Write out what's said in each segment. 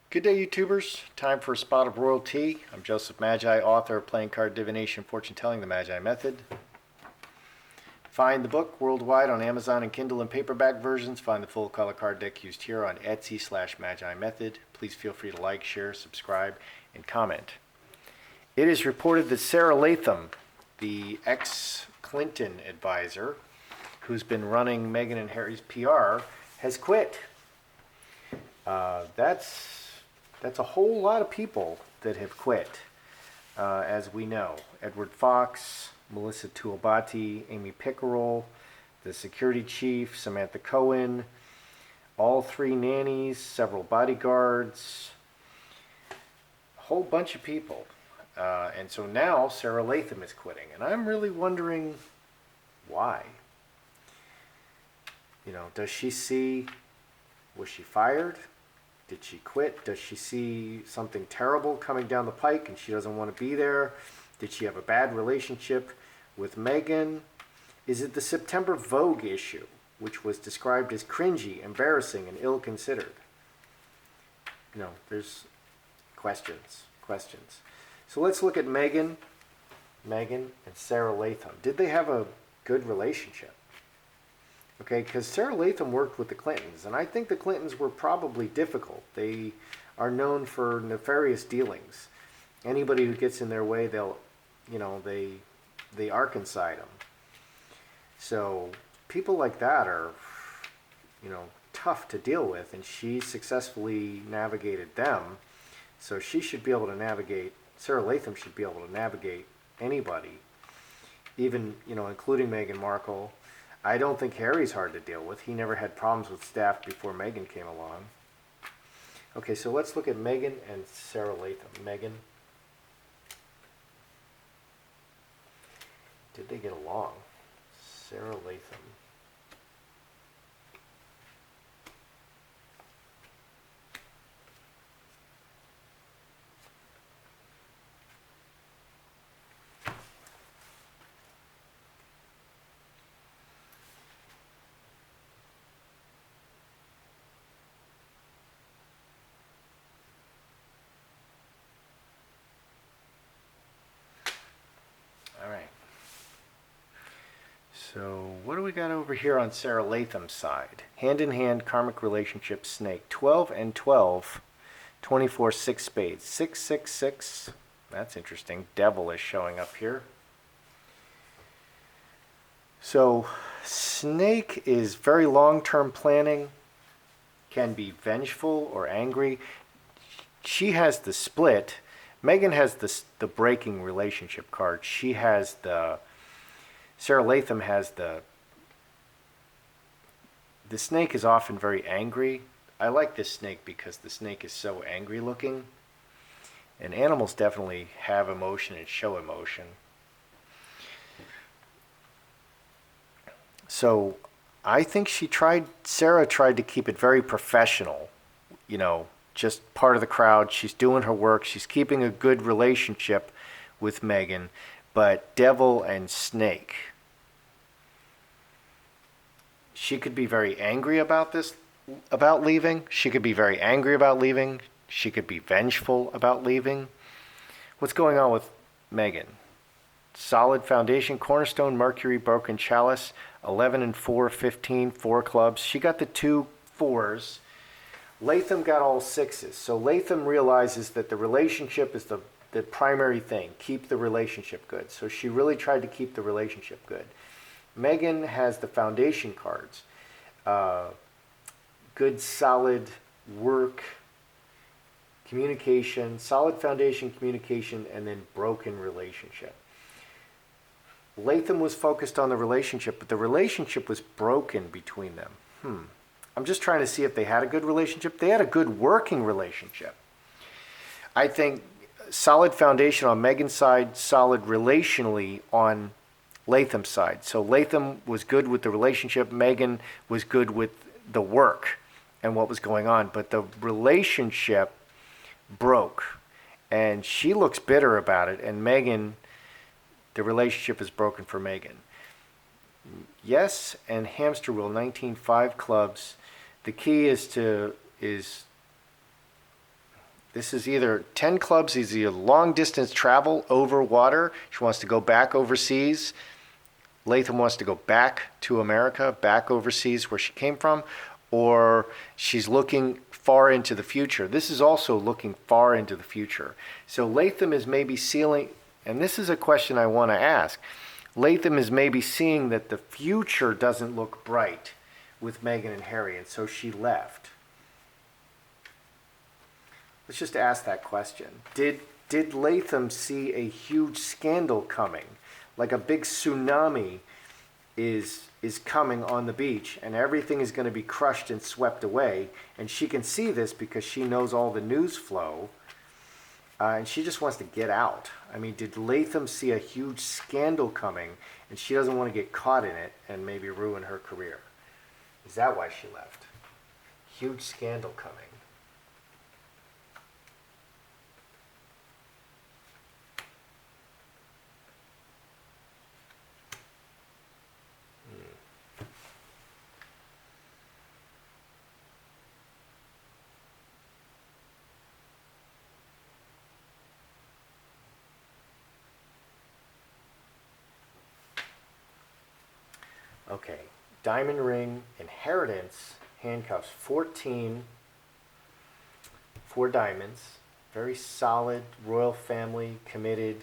Good day, YouTubers. Time for a spot of royalty. I'm Joseph Magi, author of Playing Card Divination, Fortune Telling, the Magi Method. Find the book worldwide on Amazon and Kindle and paperback versions. Find the full color card deck used here on Etsy/Magi Method. Please feel free to like, share, subscribe, and comment. It is reported that Sara Latham, the ex-Clinton advisor, who's been running Meghan and Harry's PR, has quit. That's a whole lot of people that have quit, as we know. Edward Fox, Melissa Tuolbati, Amy Pickerel, the security chief, Samantha Cohen, all three nannies, several bodyguards, a whole bunch of people. And so now Sara Latham is quitting, and I'm really wondering why. Does she see, was she fired? Did she quit? Does she see something terrible coming down the pike and she doesn't want to be there? Did she have a bad relationship with Meghan? Is it the September Vogue issue, which was described as cringy, embarrassing, and ill-considered? There's questions. So let's look at Meghan and Sara Latham. Did they have a good relationship? Okay, because Sara Latham worked with the Clintons, and I think the Clintons were probably difficult. They are known for nefarious dealings. Anybody who gets in their way, they Arkanside them. So people like that are, tough to deal with, and she successfully navigated them. So she should be able to navigate, Sara Latham should be able to navigate anybody, even, including Meghan Markle. I don't think Harry's hard to deal with. He never had problems with staff before Meghan came along. Okay, so let's look at Meghan and Sara Latham. Meghan. Did they get along? Sara Latham. All right. So what do we got over here on Sara Latham's side? Hand in hand, karmic relationship, snake. 12 and 12, 24, 6 spades. 6, 6, 6. That's interesting. Devil is showing up here. So snake is very long-term planning, can be vengeful or angry. She has the split. Meghan has the breaking relationship card. She has Sara Latham has the snake is often very angry. I like this snake because the snake is so angry looking. And animals definitely have emotion and show emotion. So I think Sara tried to keep it very professional, just part of the crowd. She's doing her work. She's keeping a good relationship with Meghan, but devil and snake. She could be very angry about leaving. She could be very angry about leaving. She could be vengeful about leaving. What's going on with Meghan? Solid foundation, cornerstone, Mercury, broken chalice, 11 and 4, 15, 4 clubs. She got the 2 4s. Latham got all 6s. So Latham realizes that the relationship is the primary thing. Keep the relationship good. So she really tried to keep the relationship good. Meghan has the foundation cards. Good, solid work, communication, solid foundation, communication, and then broken relationship. Latham was focused on the relationship, but the relationship was broken between them. I'm just trying to see if they had a good relationship. They had a good working relationship. I think solid foundation on Meghan's side, solid relationally on Latham's side. So Latham was good with the relationship. Meghan was good with the work and what was going on. But the relationship broke. And she looks bitter about it. And Meghan, the relationship is broken for Meghan. Yes, and hamster wheel, 19, 5 clubs. The key is This is either 10 clubs, is either long distance travel over water. She wants to go back overseas. Latham wants to go back to America, back overseas where she came from, or she's looking far into the future. This is also looking far into the future. So Latham is maybe seeing, and this is a question I want to ask. Latham is maybe seeing that the future doesn't look bright with Meghan and Harry, and so she left. Let's just ask that question. Did Latham see a huge scandal coming? Like a big tsunami is coming on the beach and everything is going to be crushed and swept away, and she can see this because she knows all the news flow, and she just wants to get out. I mean, did Latham see a huge scandal coming and she doesn't want to get caught in it and maybe ruin her career? Is that why she left? Huge scandal coming. Okay, diamond ring, inheritance, handcuffs, 14, 4 diamonds, very solid, royal family, committed,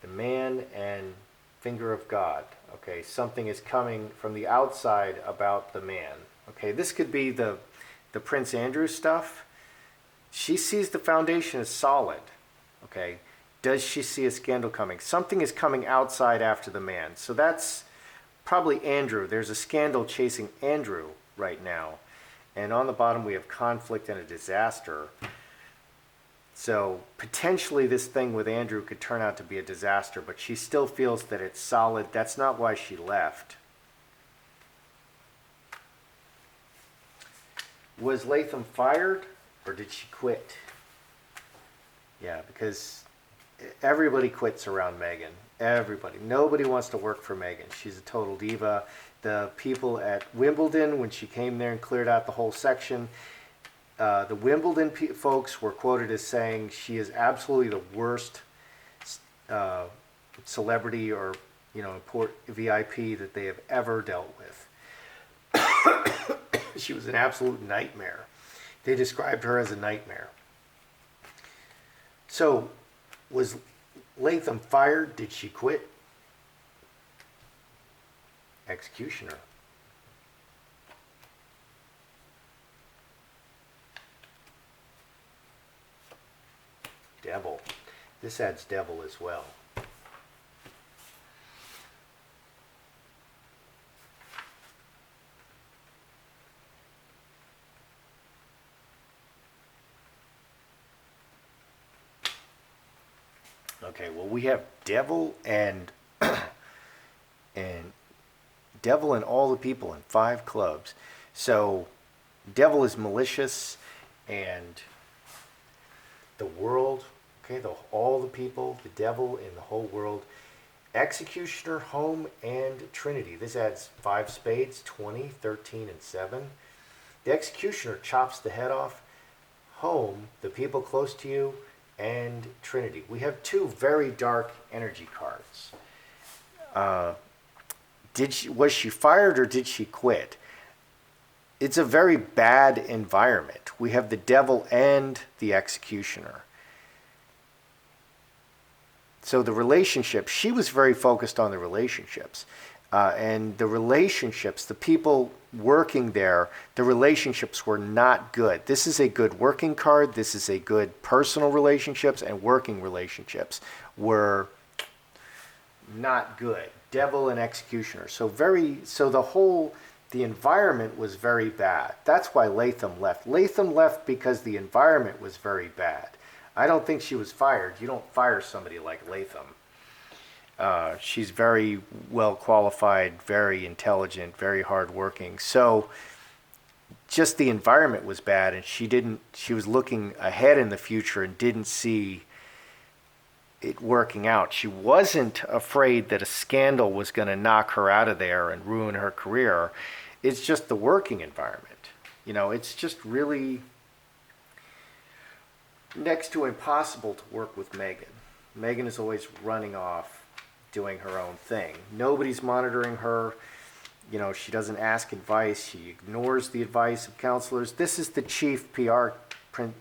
the man, and finger of God. Okay, something is coming from the outside about the man. Okay, this could be the Prince Andrew stuff. She sees the foundation as solid. Okay, does she see a scandal coming? Something is coming outside after the man. So that's probably Andrew. There's a scandal chasing Andrew right now. And on the bottom we have conflict and a disaster. So potentially this thing with Andrew could turn out to be a disaster, but she still feels that it's solid. That's not why she left. Was Latham fired or did she quit? Yeah, because everybody quits around Meghan. Everybody. Nobody wants to work for Meghan. She's a total diva. The people at Wimbledon, when she came there and cleared out the whole section, the Wimbledon folks were quoted as saying she is absolutely the worst celebrity or VIP that they have ever dealt with. She was an absolute nightmare. They described her as a nightmare. So, was Latham fired? Did she quit? Executioner. Devil. This adds devil as well. Okay, well we have devil and devil and all the people in 5 clubs. So devil is malicious and the world, okay, all the people, the devil in the whole world. Executioner, home, and Trinity. This adds 5 spades, 20, 13, and 7. The executioner chops the head off. Home, the people close to you, and Trinity. We have 2 very dark energy cards. Was she fired or did she quit? It's a very bad environment. We have the devil and the executioner. So the relationship, she was very focused on the relationships. And the relationships, the people working there, the relationships were not good. This is a good working card. This is a good personal relationships, and working relationships were not good. Devil and executioner. So the environment was very bad. That's why Latham left. Latham left because the environment was very bad. I don't think she was fired. You don't fire somebody like Latham. She's very well qualified, very intelligent, very hardworking. So just the environment was bad, and she was looking ahead in the future and didn't see it working out. She wasn't afraid that a scandal was going to knock her out of there and ruin her career. It's just the working environment. It's just really next to impossible to work with Meghan. Meghan is always running off, doing her own thing. Nobody's monitoring her. You know, she doesn't ask advice. She ignores the advice of counselors. This is the chief PR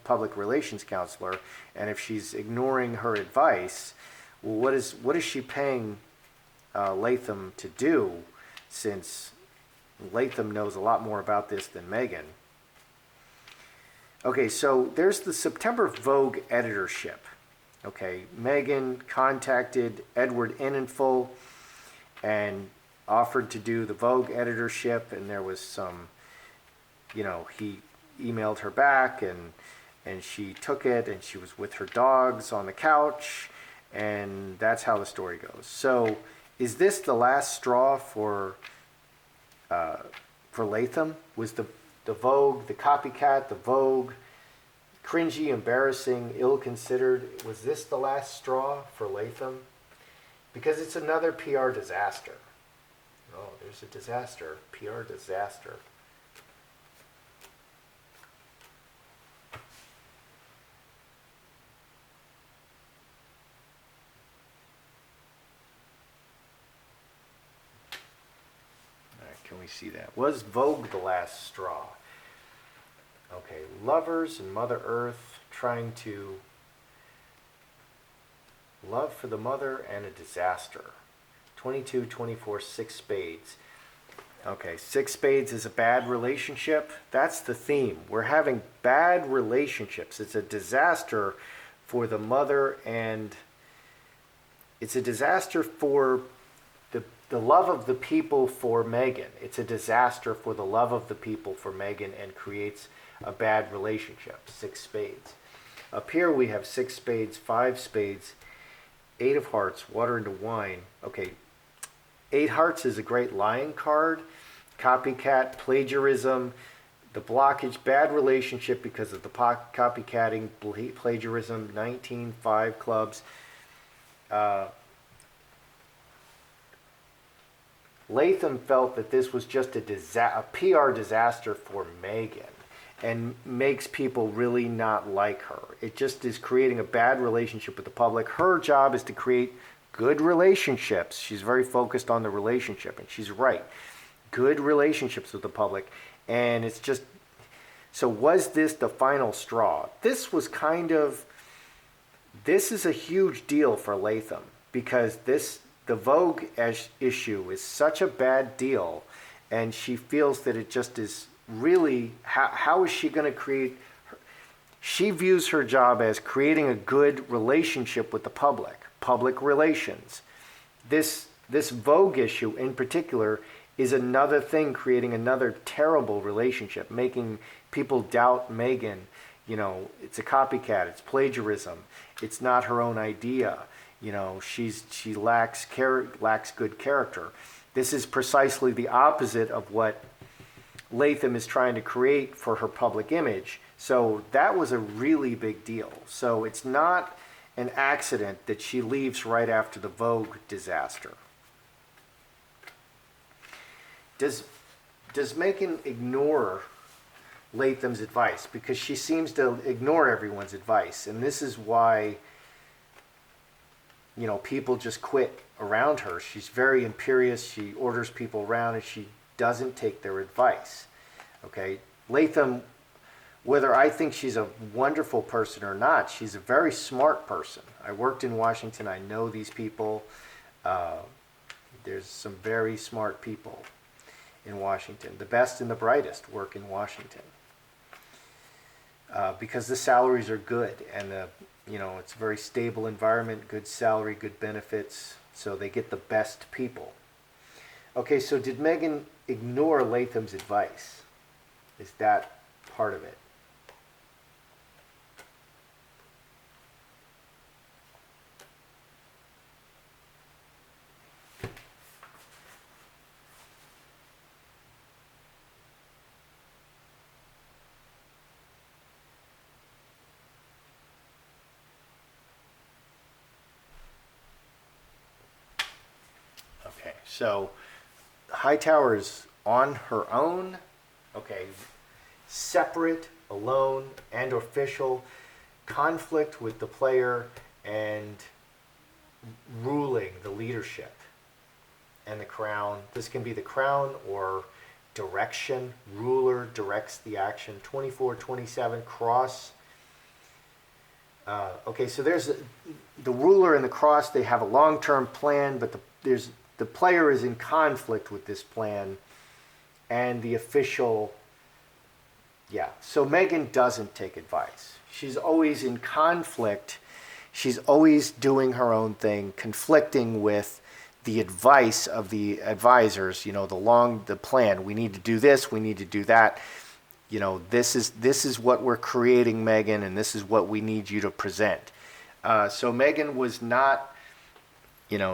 public relations counselor, and if she's ignoring her advice, well, what is she paying Latham to do, since Latham knows a lot more about this than Meghan? Okay, so there's the September Vogue editorship. Okay, Meghan contacted Edward Enninful and offered to do the Vogue editorship, and there was some, you know, he emailed her back, and she took it, and she was with her dogs on the couch, and that's how the story goes. So is this the last straw for Latham? Was the Vogue, the copycat, the Vogue, cringy, embarrassing, ill-considered, was this the last straw for Latham? Because it's another PR disaster. Oh, there's a disaster, PR disaster. All right, can we see that? Was Vogue the last straw? Okay, lovers and Mother Earth trying to love for the mother and a disaster. 22, 24, 6 spades. Okay, 6 spades is a bad relationship. That's the theme. We're having bad relationships. It's a disaster for the mother, and it's a disaster for the love of the people for Meghan. It's a disaster for the love of the people for Meghan, and creates a bad relationship. 6 spades. Up here we have 6 spades, 5 spades, 8 of hearts, water into wine. Okay, 8 hearts is a great lying card. Copycat, plagiarism, the blockage, bad relationship because of the copycatting, plagiarism, 19, 5 clubs. Latham felt that this was just a PR disaster for Meghan, and makes people really not like her. It just is creating a bad relationship with the public. Her job is to create good relationships. She's very focused on the relationship, and she's right. Good relationships with the public. And it's just, so was this the final straw? This was this is a huge deal for Latham, because the Vogue issue is such a bad deal, and she feels that it just is really, how is she going to create, she views her job as creating a good relationship with the public relations. This Vogue issue in particular is another thing, creating another terrible relationship, making people doubt Meghan. You know, it's a copycat, it's plagiarism, it's not her own idea. You know, she lacks good character. This is precisely the opposite of what Latham is trying to create for her public image. So that was a really big deal. So it's not an accident that she leaves right after the Vogue disaster. Does Meghan ignore Latham's advice? Because she seems to ignore everyone's advice, and this is why, you know, people just quit around her. She's very imperious. She orders people around, and she doesn't take their advice. Okay, Latham, whether I think she's a wonderful person or not, she's a very smart person. I worked in Washington. I know these people. There's some very smart people in Washington. The best and the brightest work in Washington, because the salaries are good, and it's a very stable environment, good salary, good benefits, so they get the best people. Okay, so did Meghan ignore Latham's advice? Is that part of it? Okay, so Hightower is on her own, okay, separate, alone, and official. conflict with the player and ruling the leadership and the crown. This can be the crown or direction. Ruler directs the action. 24, 27, cross. Okay, so there's the ruler and the cross. They have a long-term plan, but the player is in conflict with this plan and the official. Yeah, so Meghan doesn't take advice. She's always in conflict. She's always doing her own thing, conflicting with the advice of the advisors, the plan. We need to do this, we need to do that. This is what we're creating, Meghan, and this is what we need you to present. So Meghan was not,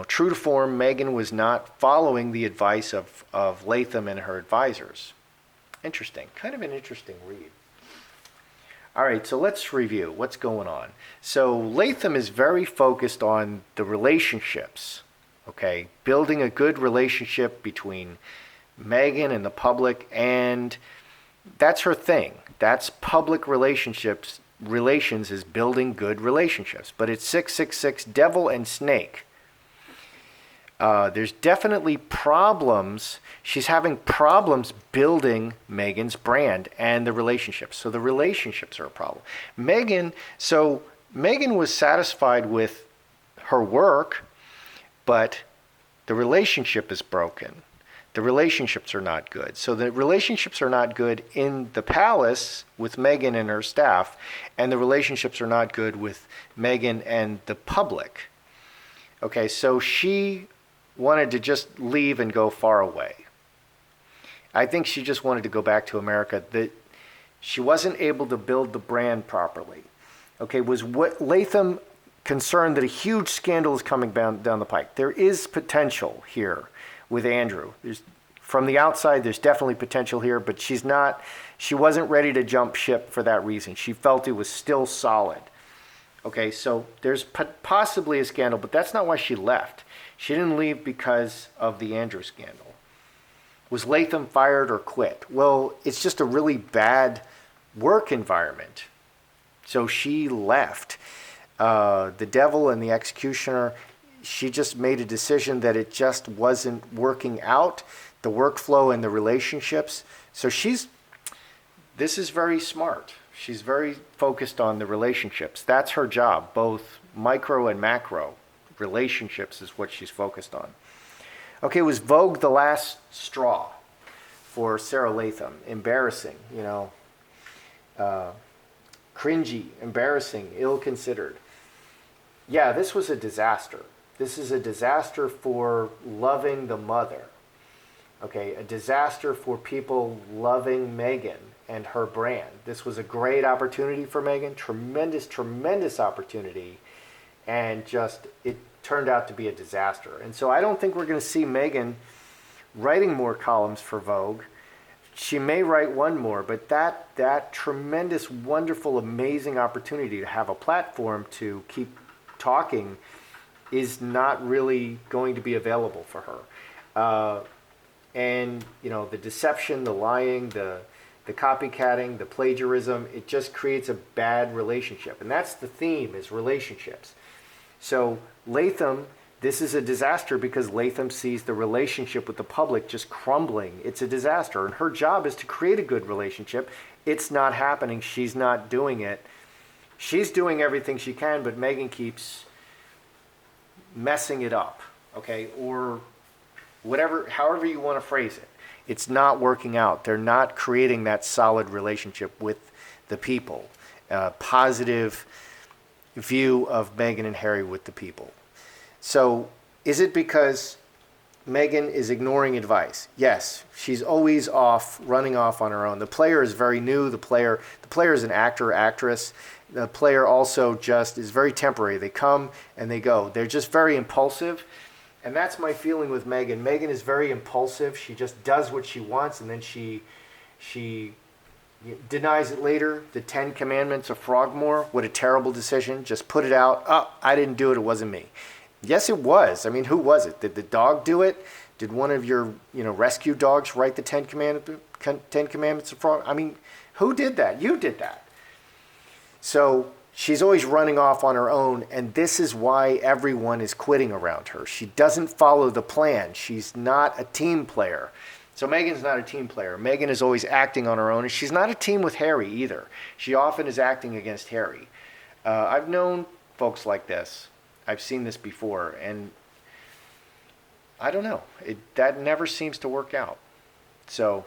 true to form, Meghan was not following the advice of Latham and her advisors. Interesting, kind of an interesting read. All right, so let's review what's going on. So Latham is very focused on the relationships, okay? Building a good relationship between Meghan and the public, and that's her thing. That's public relationships. Relations is building good relationships. But it's 666, devil and snake. There's definitely problems. She's having problems building Meghan's brand and the relationships. So the relationships are a problem. Meghan was satisfied with her work, but the relationship is broken. The relationships are not good. So the relationships are not good in the palace with Meghan and her staff, and the relationships are not good with Meghan and the public. Okay, so she wanted to just leave and go far away. I think she just wanted to go back to America. That she wasn't able to build the brand properly. Okay, was what Latham concerned that a huge scandal is coming down the pike? There is potential here with Andrew. From the outside, there's definitely potential here, but she wasn't ready to jump ship for that reason. She felt it was still solid. Okay, so there's possibly a scandal, but that's not why she left. She didn't leave because of the Andrew scandal. Was Latham fired or quit? Well, it's just a really bad work environment. So she left. The devil and the executioner, she just made a decision that it just wasn't working out, the workflow and the relationships. So this is very smart. She's very focused on the relationships. That's her job, both micro and macro. Relationships is what she's focused on. Okay, was Vogue the last straw for Sara Latham? Embarrassing, cringy, embarrassing, ill-considered. Yeah, this was a disaster. This is a disaster for loving the mother. Okay, a disaster for people loving Meghan and her brand. This was a great opportunity for Meghan, tremendous, tremendous opportunity, and it turned out to be a disaster. And so I don't think we're going to see Meghan writing more columns for Vogue. She may write one more, but that tremendous, wonderful, amazing opportunity to have a platform to keep talking is not really going to be available for her. And the deception, the lying, the copycatting, the plagiarism, it just creates a bad relationship. And that's the theme, is relationships. So Latham, this is a disaster because Latham sees the relationship with the public just crumbling. It's a disaster. And her job is to create a good relationship. It's not happening. She's not doing it. She's doing everything she can, but Meghan keeps messing it up, okay? Or however you want to phrase it. It's not working out. They're not creating that solid relationship with the people. Positive view of Meghan and Harry with the people. So is it because Meghan is ignoring advice? Yes, she's always running off on her own. The player is very new. The player is an actor, actress. The player also just is very temporary. They come and they go. They're just very impulsive. And that's my feeling with Meghan. Meghan is very impulsive. She just does what she wants, and then she denies it later. The 10 Commandments of Frogmore, what a terrible decision. Just put it out. Oh, I didn't do it. It wasn't me. Yes, it was. I mean, who was it? Did the dog do it? Did one of your rescue dogs write the 10 Commandments of Frogmore? I mean, who did that? You did that. So She's always running off on her own, and this is why everyone is quitting around her. She doesn't follow the plan. She's not a team player. So Meghan's not a team player. Meghan is always acting on her own, and she's not a team with Harry either. She often is acting against Harry. I've known folks like this. I've seen this before, and I don't know. That never seems to work out. So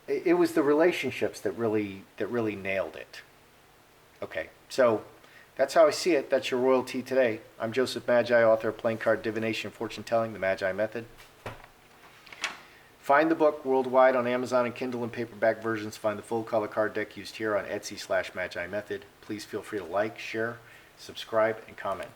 it was the relationships that really nailed it. Okay, so that's how I see it. That's your royalty today. I'm Joseph Magi, author of Playing Card Divination, Fortune Telling, The Magi Method. Find the book worldwide on Amazon and Kindle and paperback versions. Find the full color card deck used here on Etsy/Magi Method. Please feel free to like, share, subscribe, and comment.